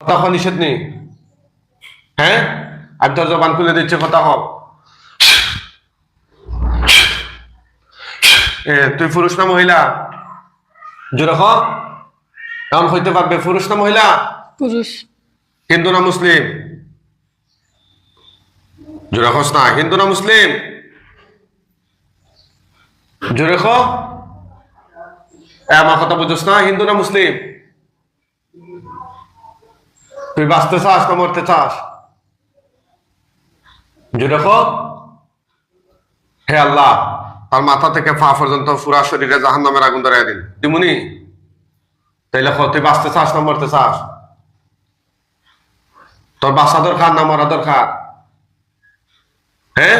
কথা নিষেধ নেই। হ্যাঁ, আমি তোর জবান খুলে দিচ্ছি, কথা হোক। তুই পুরুষ না মহিলা? জোরে হ। এমন হইতে পারবে, পুরুষ না মহিলা? পুরুষ। হিন্দু না মুসলিম? জোরে হস না, হিন্দু না মুসলিম? জোরে খ। আমার কথা বুঝোস না, হিন্দু না মুসলিম? তুই বাঁচতে চাস না মরতে চাস? জোরে খ। হে আল্লাহ, তার মাথা থেকে পা পর্যন্ত পুরা শরীরে জাহান্নামের আগুন ধরাই দিন দিমুনি। তাইলে তুই বাঁচতে চাস না মরতে চাস? তোর বাঁচা দরকার না মরা দরকার? হ্যাঁ,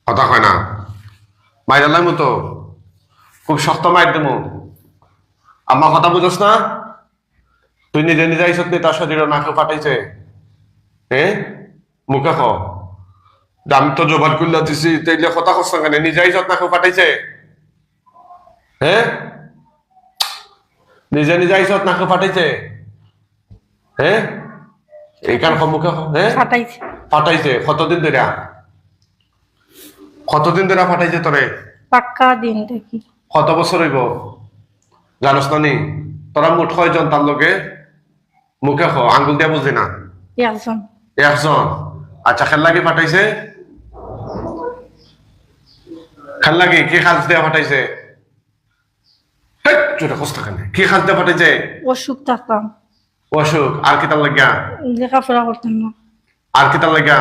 কথা কয় না। মাইরালাই মতো খুব শক্ত মাইর দেবো। আমার কথা বুঝোস না? তুই নিজে নিজে আইসত নি, তার শরীরে নাকে ফাটাইছে। হ্যাঁ, মুখে খ। আমি তো জোবার করলে দিছি, তাইলে কথা কস না কেন? নিজে আইসত নাকে ফাটাইছে? হ্যাঁ, নিজে নিজে আইসত নাকে ফাটাইছে? হ্যাঁ, এইখান মুখে খ। হ্যাঁ, ফাটাইছে। ফাটাইছে কতদিন ধরে? কতদিন ধরে ফাটাইছে তোরে? পাক্কা দিন দেখি। কত বছর হইব জানোস না নি? তোরা মুঠ কয়জন তার লোকে? মুখে খ, আঙ্গুল দিয়ে বুঝি না। একজন। একজন। আচ্ছা, খেল লাগি ফাটাইছে? খেল লাগি কি খাজ দিয়ে ফাটাইছে? কি খাজ দিয়ে ফাটাইছে? অসুখ থাকতাম। অসুখ? আর কি তার লাগিয়া? লেখাপড়া করতাম না। আর কি তার লাগিয়া?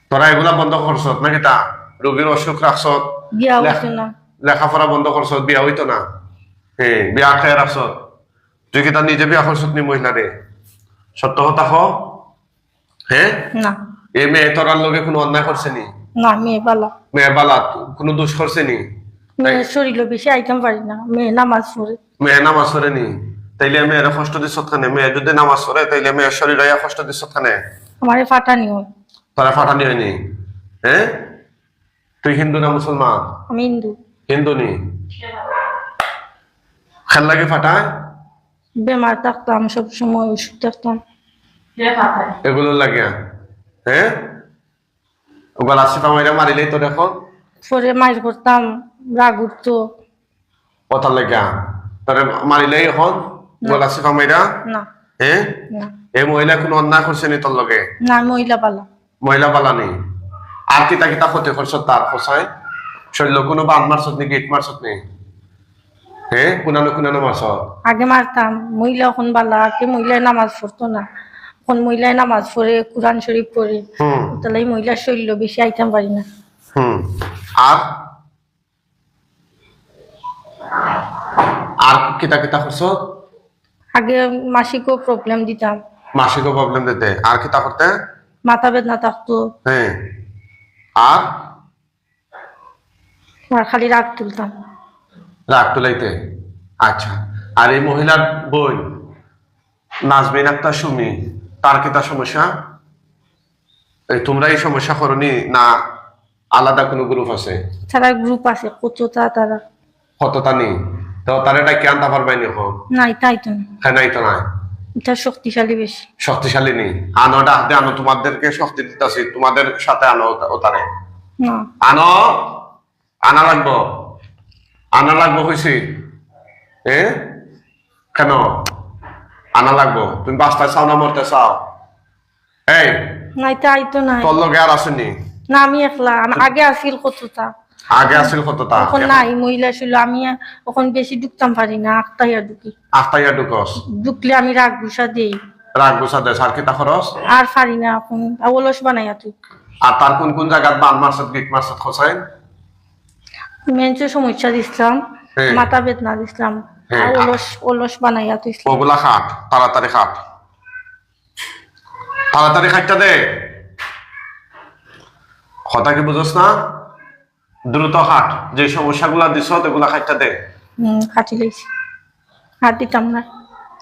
তোরা এগুলা বন্ধ করছ নাকি? তা রোগীর অসুখ রাখছ, বিয়া হইতো না। লেখাপড়া বন্ধ করছ, বিয়া হইতো না। হ্যাঁ, বিয়া খেয়ে রাখছ। তুই কি তার নিজে বিয়া করছ নি মহিলারে? সত্য কথা হ। হ্যাঁ, না। এই মেয়ে তোরার লোকে কোনো অন্যায় করছে নি? না, মেয়ে বালা। মেয়ে বালা কোনো দোষ করছে নি? মেয়ে শরীর বেশি আইতাম পারি না, মেয়ে নামাজ পড়ে। মেয়ে নামাজ পড়ে নি? তাইলে মেয়ের কষ্ট দিচ্ছ খানে? মেয়ে যদি নামাজ পড়ে তাইলে মেয়ের শরীর কষ্ট দিচ্ছ খানে? আমার ফাটানি হয়। তারা ফাটানি হয়নি? হ্যাঁ, তুই হিন্দু না মুসলমান? আমি হিন্দু। হিন্দু নি? খেল লাগে ফাটায়? বেমার থাকতাম, সব সময় ওষুধ থাকতাম। এগুলো লাগিয়া? হ্যাঁ, ওগুলো আসছে তামাইরা মারিলেই তো দেখো। পরে মাইর করতাম, রাগ উঠতো। কথা লাগিয়া তারে মারিলেই এখন গোলা সিফা মাইরা? না। হ্যাঁ, না। এই মহিলা কোনো অন্যায় করছে নি তোর লগে? না, মহিলা বালা। মহিলা বালা নেই? আর কিতা কিতা ক্ষতি করছ তার খোসায়? শরীর কোনো বান মারছত নি, গিট মারছত নি? হ্যাঁ, কুনানো কুনানো মারছ? আগে মারতাম, মহিলা এখন বালা। আগে মহিলায় নামাজ পড়তো না, এখন মহিলায় নামাজ পড়ে, কোরআন শরীফ পড়ে। তাহলে এই মহিলার শরীর বেশি আইতাম পারি না। আর আর কিতা কিতা করছ? আগে মাসিকও প্রবলেম দিতাম। মাসিকও প্রবলেম দিতে? আর কিতা করতে? মাথা বেদনা থাকতো। হ্যাঁ, আর আর খালি রাগ তুলতাম। রাগ তুলাইতে? আচ্ছা, আর এই মহিলার বোন নাজমিন আক্তার সুমি, তার কিতা সমস্যা? তোমরা এই সমস্যা করনি না আলাদা কোনো গ্রুপ আছে? তারা গ্রুপ আছে কতটা, তারা কতটা নেই? তো তার এটা কি আনতে পারবাই নি? নাই, তাই তো না। হ্যাঁ, নাই তো নাই। এটা শক্তিশালী বেশি। শক্তিশালী নেই? আনোটা হাতে আনো, তোমাদেরকে শক্তি দিতেছি, তোমাদের সাথে আনো ওতারে। না। আনো, আনা লাগবো, আনা লাগবো হয়েছি। কেন আনা লাগবো? তুমি বাঁচতে চাও না মরতে চাও? এই নাই, তাই তো নাই। তোর লগে আর আসেনি? না, আমি একলা। আগে আসিল কতটা। আগে আসিল কতটা? এখন নাই, মহিলা ছিল। আমি এখন বেশি ঢুকতাম পারি না, আখতাইয়া ঢুকি। আস্তাইয়া ঢুকস? ঢুকলে আমি রাগ গুসা দেই। রাগ গুছা দেশ? আর কিতা খরচ? আর পারি না এখন, অলস বানাইয়া তুই। আর তার কোন কোন জায়গায় বান মারছত, গিট মারছত খসাই? মেঞ্চে সমস্যা দিছিলাম, মাথা বেদনা দিছিলাম, আর অলস অলস বানাইয়া তুই। ওগুলা খাট, তাড়াতাড়ি খাট, তাড়াতাড়ি খাইটা দে। কথা কি বুঝোস না? দ্রুত খাট, যে সমস্যাগুলা দিছ এগুলা খাইটা দে। খাটি লইছি, হাত দিতাম না।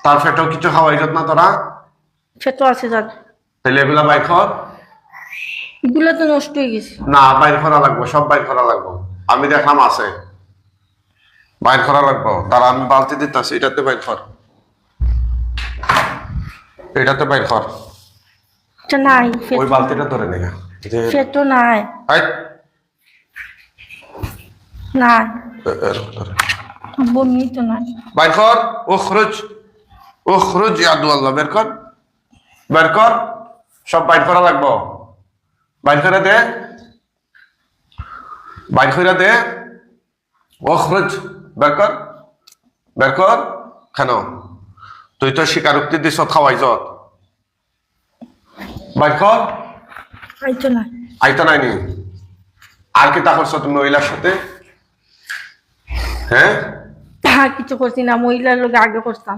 তার ফেটেও কিছু খাওয়াই যত না তোরা? ফেটো আছে যার। তাহলে এগুলা বাইর কর। এগুলা তো নষ্ট হয়ে গেছে। না, বাইর করা লাগবো, সব বাইর করা লাগবো। আমি দেখলাম আছে, বাইর করা লাগবো। তারা আমি বালতি দিতেছি, এটাতে বাইর কর। এটাতে বাইর কর, এটা নাই ওই বালতিটা ধরে নে। পেটও নাই এই, নাই ধরে। বমি তো নাই বাইর কর, ও খরচ ইয়াদু আল্লাহ, বের কর, বের কর, সব বাইর করা লাগবো, বাইর করে দে, বাইর করে দে, ও খরচ, বের কর, বের কর। কেন তুই তো স্বীকারোক্তি দিছ খাওয়াইছ, বাইর কর। আইতো নাই আইতা নাইনি, আর কি তা করছো তুমি মহিলার সাথে? হ্যাঁ, আর কিছু করছি না, মহিলার লোক আগে করতাম,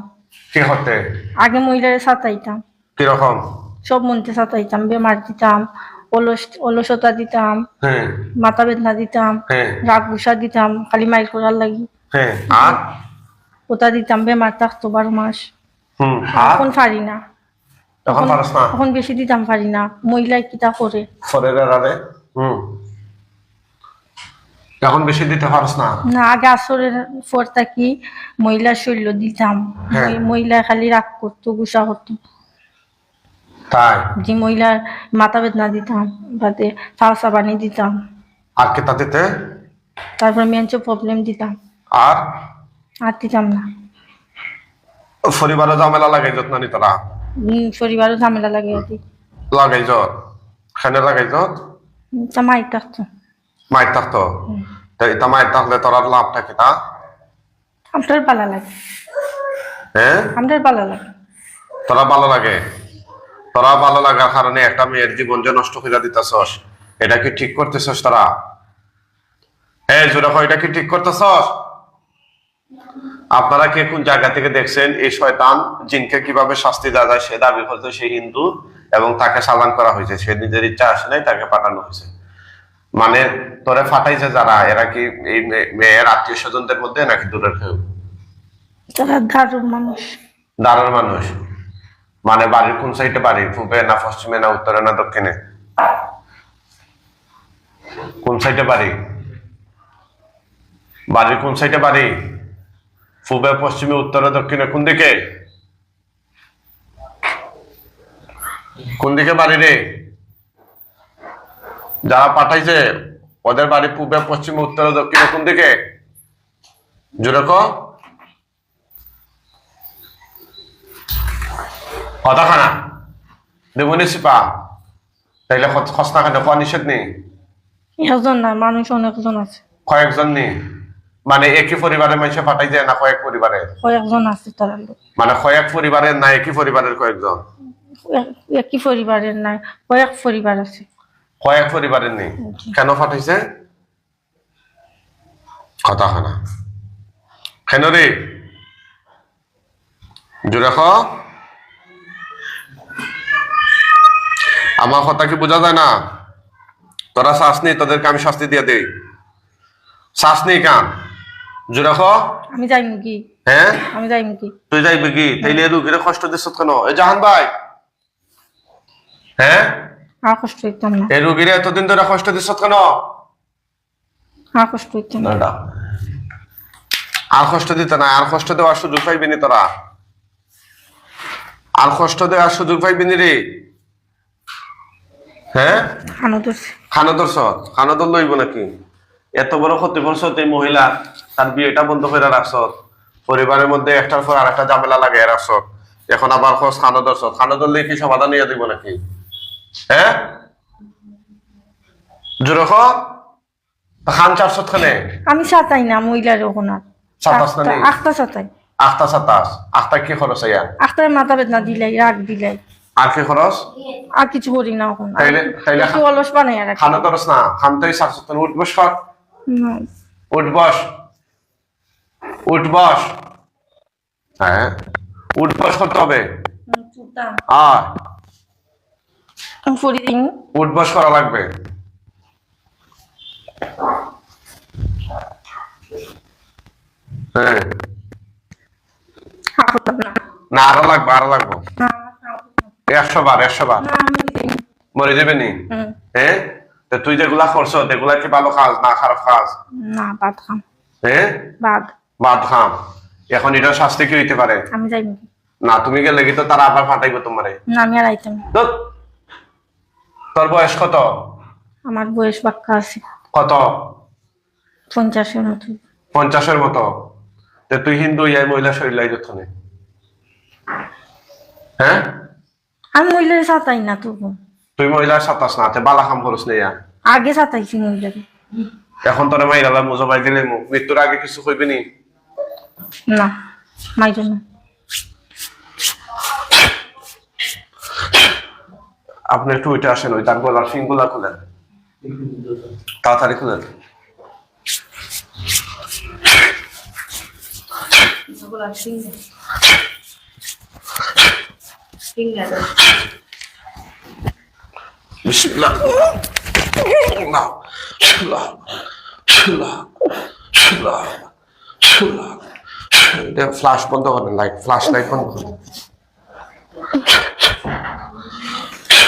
কি করতে? আগে মহিলারে সাঁতাইতাম, কিরকম? সব মনতে সাঁতাইতাম, বেমার দিতাম, অলসতা দিতাম, হ্যাঁ মাথা বেদনা দিতাম, হ্যাঁ রাগ গুসা দিতাম, খালি মাইর করার লাগি হ্যাঁ, আর ওটা দিতাম, বেমার থাকতো 12 মাস। আর এখন পারি না, এখন পারস না, এখন বেশি দিতাম পারি না, মহিলায় কিতা করে ফরের আরে এখন বেশি দিতে পারস না। না, আগে আসরের পর থাকি মহিলার শৈল্য দিতাম, হ্যাঁ। মহিলা খালি রাগ করতো, গুসা করতো, তাই যে মহিলার মাথা বেদনা দিতাম, বাদে ফালসা বানি দিতাম, আর কি তা দিতে? তারপর মেঞ্চো প্রবলেম দিতাম, আর আর দিতাম না। পরিবারে ঝামেলা লাগাই যত না তোরা, পরিবারও ঝামেলা লাগে আর কি, লাগাই যত খানে লাগাই যত তা মাইর থাকতো, মায়ের থাকতো, এটা মায়ের থাকলে তোর আর লাভ থাকে তা? আপনার পালা লাগে, হ্যাঁ, আপনার পালা লাগে, তোরা ভালো লাগে, তোরা ভালো লাগার কারণে একটা মেয়ের জীবন যে নষ্ট করে দিতেছস, এটা কি ঠিক করতেছস তোরা? হ্যাঁ জোরে কও, এটা কি ঠিক করতেছস? আপনারা কে কোন জায়গা থেকে দেখছেন এই শয়তান জিনকে কিভাবে শাস্তি দেওয়া যায়? সে দাবি করছে সে হিন্দু এবং তাকে চালান করা হয়েছে, সে নিজের ইচ্ছা আসে নাই, তাকে পাঠানো হয়েছে। মানে তোরে ফাটাইছে যারা, এরা কি এই মেয়ের আত্মীয় স্বজনদের মধ্যে নাকি দূরের কেউ? তারা দারুণ মানুষ, দারুণ মানুষ। মানে বাড়ির কোন সাইডে বাড়ি? পূবে না পশ্চিমে না উত্তরে না দক্ষিণে? কোন সাইডে বাড়ি? বাড়ির কোন সাইডে বাড়ি? পূবে পশ্চিমে উত্তরে দক্ষিণে? কোন দিকে? কোন দিকে বাড়ি রে? যারা পাঠাইছে ওদের বাড়ি পূবে পশ্চিমে উত্তরে দক্ষিণে কোন দিকে? জোরে কও। কথাখানা দেবনি সিপা, তাইলে খসনা খানে কোয়া নিষেধ নেই? একজন না, মানুষ অনেকজন আছে, কয়েকজন নেই? মানে একই পরিবারের মানুষে পাঠাই যায় না কয়েক পরিবারের? কয়েকজন আছে তারা লোক, মানে কয়েক পরিবারের না একই পরিবারের কয়েকজন? একই পরিবারের নাই, কয়েক পরিবার আছে। কয়েক পরিবারের নেই? কেন পাঠাইছে? কথাখানা কেন রে? জোরে ক। আমার কথা কি বোঝা যায় না? তোরা শ্বাস নেই, তোদেরকে আমি শাস্তি দিয়ে দেই। শ্বাস নেই কান, জোরে ক। আমি যাই মুখি, হ্যাঁ আমি যাই মুখি, তুই যাইবি কি? তাইলে রুগীরে কষ্ট দিচ্ছ কেন? এ জাহান ভাই, হ্যাঁ আর কষ্ট হইতাম না, এই রুগীরে এতদিন ধরে কষ্ট দিচ্ছ কেন? আর কষ্ট হইতাম না, আর কষ্ট দিতে না, আর কষ্ট দেওয়ার সুযোগ পাইবি নি তোরা, আর কষ্ট দেওয়ার সুযোগ পাইবি নি রে। হ্যাঁ খানো ধরছে, খানো ধরছ, খানো ধর লইব নাকি? এত বড় ক্ষতি করছ এই মহিলা, তার বিয়েটা বন্ধ করে রাখছ, পরিবারের মধ্যে একটার পর আর একটা ঝামেলা লাগিয়ে রাখছ, এখন আবার খোঁজ খানো ধরছ, খানো ধরলে কি সমাধান নিয়ে দিব নাকি? হ্যাঁ জোরে ক। খান চারশত খানে আমি সাঁতাই না মহিলার ওখানে, সাতাশ না নেই? আখতা সাঁতাই, আখতা সাতাশ, আখতা কি খরচ আইয়া? আখতায় মাথা বেদনা দিলাই, রাগ দিলাই, আর কি খরচ? আর কিছু করি না ওখানে, তাইলে একটু অলস বানাই আর খানা খরচ না, খানতেই চারশত। উঠ বস কর, উঠ বস, উঠ বস, হ্যাঁ উঠ বস করতে হবে। আয় উঠ বস করা লাগবে। হ্যাঁ না, আরো লাগবে, আরো লাগবে 100 বার, 100 বার মরে যাবে নি? হ্যাঁ তো তুই যেগুলা করছ এগুলা কি ভালো কাজ না খারাপ কাজ? না, বাদ খাম, হ্যাঁ বাদ, বাদ খাম। এখন এটার শাস্তি কি হইতে পারে? আমি যাই নাকি? না তুমি গেলে কি তো তারা আবার ফাটাইবো তোমারে। না আমি আর আইতাম না। ধুৎ, তোর বয়স কত? আমার বয়স বাক্কা আছে কত? 50-এর মতো। 50-এর মতো? তে তুই হিন্দু ইয়াই মহিলা শরীর লাই যখন, হ্যাঁ? আমি মহিলার সাতাই না তবু। তুই মহিলার সাতাস না, তে বালা খাম করস নেই। আগে সাতাইছি মহিলাকে। এখন তোর মাইরালা মুজবাই দিলে মৃত্যুর আগে কিছু কইবি নি? না মাইর না। আপনি একটু ওইটা আসেন, ওই তার গলার ফিংগুলা খুলেন, তাড়াতাড়ি খুলেন। বিসমিল্লাহ। আল্লাহ, আল্লাহ, আল্লাহ, আল্লাহ, আল্লাহ। এটা ফ্ল্যাশ বন্ধ করেন, লাইট, ফ্ল্যাশ লাইট বন্ধ করেন।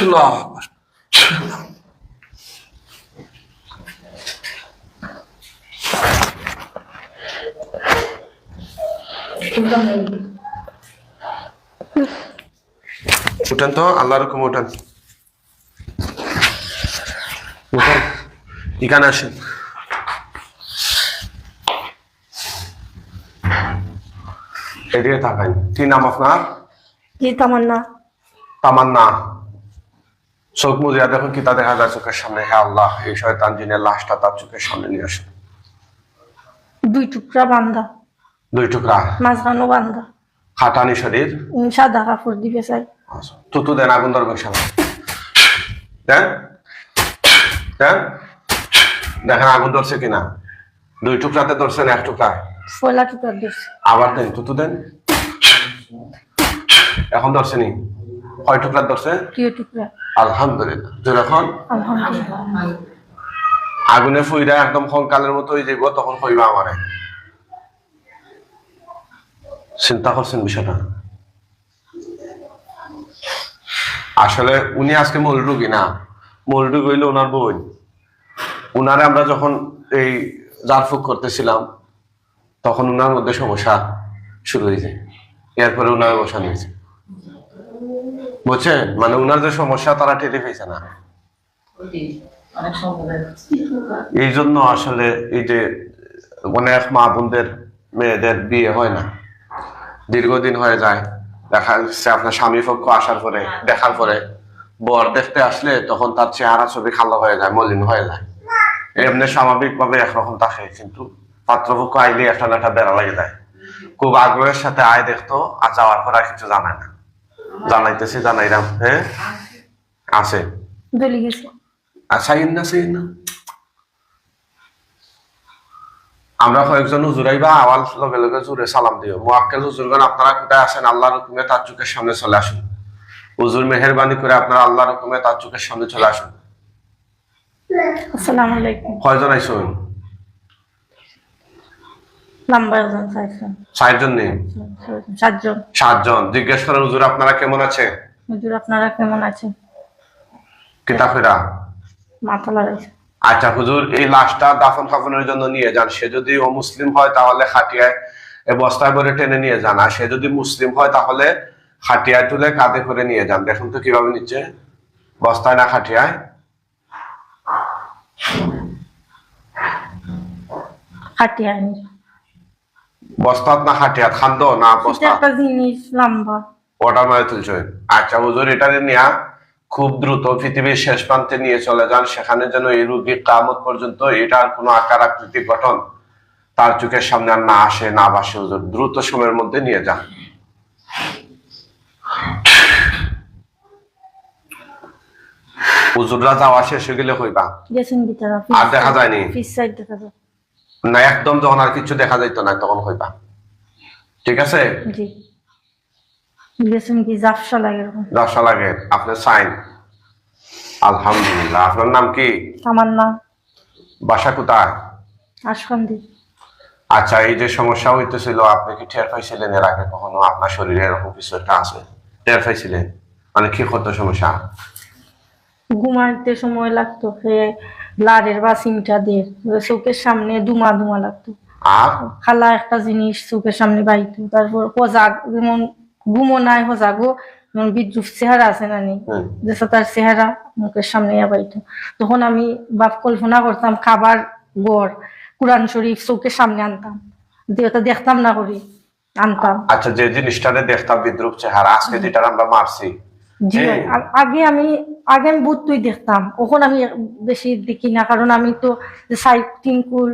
আল্লাহ, আল্লাহ। উঠেন তো, আল্লাহর হুকুমে উঠেন, উঠেন, এখানে আসেন। এদিকে তাকাই। কি নাম আপনার? জি তামান্না। তামান্না। চোখ মুজিয়া দেখো কি তা দেখা যায় চোখের সামনে। হ্যাঁ আল্লাহ, এই শয়তান জিনের লাশটা তার চোখের সামনে নিয়ে আসেন। 2 টুকরা বান্ধা। 2 টুকরা? মাঝখানো বান্ধা। খাটানি শরীর? সাদা কাপড় দিবে চাই। তুতু দেন, আগুন ধরবে সামনে দেন, দেন, দেখেন আগুন ধরছে কিনা। 2 টুকরাতে ধরছেন, 1 টুকরা? ফয়লা টুকরা দিচ্ছে। আবার দেন, তুতু দেন। এখন ধরছে নি? কয় টুকরা ধরছে? 2 টুকরা। আলহামদুলিল্লাহ। যখন আলহামদুলিল্লাহ। আগুনে ফুইরা একদম কঙ্কালের মতো হয়ে যাইব, তখন কইবা আমারে। চিন্তা করছেন বিষয়টা? আসলে উনি আজকে মূল রোগী না, মূল রোগী হইলো ওনার বই। উনারে আমরা যখন এই জারফুক করতেছিলাম তখন উনার মধ্যে সমস্যা শুরু হয়েছে, এরপরে উনার বসানো হয়েছে, বুঝছেন? মানে উনার যে সমস্যা তারা টেরে পেয়েছে না। এই জন্য আসলে এই যে অনেক মা বোনদের মেয়েদের বিয়ে হয় না, দীর্ঘদিন হয়ে যায়। দেখা যাচ্ছে আপনার স্বামী পক্ষ আসার পরে, দেখার পরে বর দেখতে আসলে তখন তার চেহারা ছবি কালো হয়ে যায়, মলিন হয়ে যায়। এমনি স্বাভাবিক ভাবে একরকম থাকে, কিন্তু পাত্রপক্ষ আইলে একটা না একটা বেড়া লাগে যায়। খুব আগ্রহের সাথে আয় দেখতো, আর যাওয়ার পর আর কিছু জানায় না। জানাইতেছি, জানাইলাম, হ্যাঁ আছে। দলি গেছে। আচ্ছা না, সেই না আমরা কয়েকজন হুজুরাইবা আওয়াল লগে লগে জুড়ে সালাম দিও। মুআক্কেল হুজুরগণ আপনারা কোথায় আছেন? আল্লাহর হুকুমে তার চোখের সামনে চলে আসুন। হুজুর মেহেরবানি করে আপনারা আল্লাহর হুকুমে তার চোখের সামনে চলে আসুন। আসসালামু আলাইকুম। কয়জন আইসুন? নাম্বার জন 4জন। 4জন নেই? 7জন। 7জন। জিজ্ঞেস করেন হুজুর আপনারা কেমন আছে? হুজুর আপনারা কেমন আছেন? কিতাবেরা মাথা লাগাইছে। আচ্ছা হুজুর, এই লাশটা দাফন কাফনের জন্য নিয়ে যান। সে যদি অমুসলিম হয় তাহলে খাটিয়ায় বস্তায় ভরে টেনে নিয়ে যান, আর সে যদি মুসলিম হয় তাহলে খাটিয়ায় তুলে কাঁধে করে নিয়ে যান। দেখুন তো কিভাবে নিচ্ছে, বস্তায় না খাটিয়ায়? হাটিয়া নি। বস্তাত না খাটিয়াত? খান্দ না বস্তা? একটা জিনিস লম্বা। ওটার মাঝে তুলছেন? আচ্ছা হুজুর, এটা নিয়ে খুব দ্রুত পৃথিবীর শেষ প্রান্তে নিয়ে চলে যান। সেখানে যেন এই রোগী কিয়ামত পর্যন্ত এটার কোনো আকার আকৃতি গঠন তার চোখের সামনে আর না আসে, না বাসে। হুজুর দ্রুত সময়ের মধ্যে নিয়ে যান। হুজুররা যাওয়া শেষ হয়ে গেলে কইবা। গেছেন ভিতরে। আর দেখা যায়নি? ফিস সাইড দেখা যায় না, একদম যখন আর কিছু দেখা যাইতো না তখন কইবা, ঠিক আছে? জি। গেছেন কি জাফসা লাগে এরকম। দশা লাগে? আপনার সাইন? আলহামদুলিল্লাহ। আপনার নাম কি? তামান্না। বাসা কোথায়? আশকান্দি। আচ্ছা, এই যে সমস্যা হইতেছিল আপনি কি টের পাইছিলেন এর আগে কখনো আপনার শরীরে এরকম কিছু একটা আছে? টের পাইছিলেন? মানে কি করতো সমস্যা? ঘুমাইতে সময় লাগতো, ব্লাডের বাসিনটা দিয়ে চোখের সামনে ধুমা ধুমা লাগতো। আর খালা একটা জিনিস চোখের সামনে বাইতো, তারপর কজাক যেমন ঘুমো নাই হজাগো বিদ্রুপ চেহারা আছে নানি যে তার চেহারা মুখের সামনে আবাইতো। তখন আমি বাপ কল্পনা করতাম খাবার গড় কোরআন শরীফ চৌকের সামনে আনতাম, ওটা দেখতাম না করি আনতাম। আচ্ছা, যে জিনিসটারে দেখতাম বিদ্রুপ চেহারা, আজকে যেটা আমরা মারছি, জি আগে আমি বহুত তুই দেখতাম, ওখন আমি বেশি দেখি না, কারণ আমি তো তিনকুল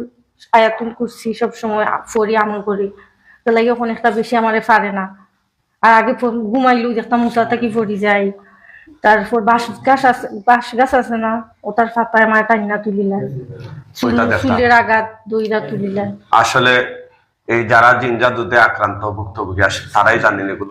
আয়াতুল কুরসি সবসময় ফরি আমল করি, তো লাগে ওখানে একটা বেশি আমারে পারে না। আর আগে ঘুমাইলেও দেখতাম মুসা থাকি পড়ি যায়। তারপর বাঁশ গাছ আছে না, ওটার পাতায় আমার টাইনা তুলিলাম, চুলের আঘাত দইরা তুলিলাম। আসলে এই যারা জিন জাদুতে আক্রান্ত ভুক্তভোগী আসে তারাই জানেন এগুলো।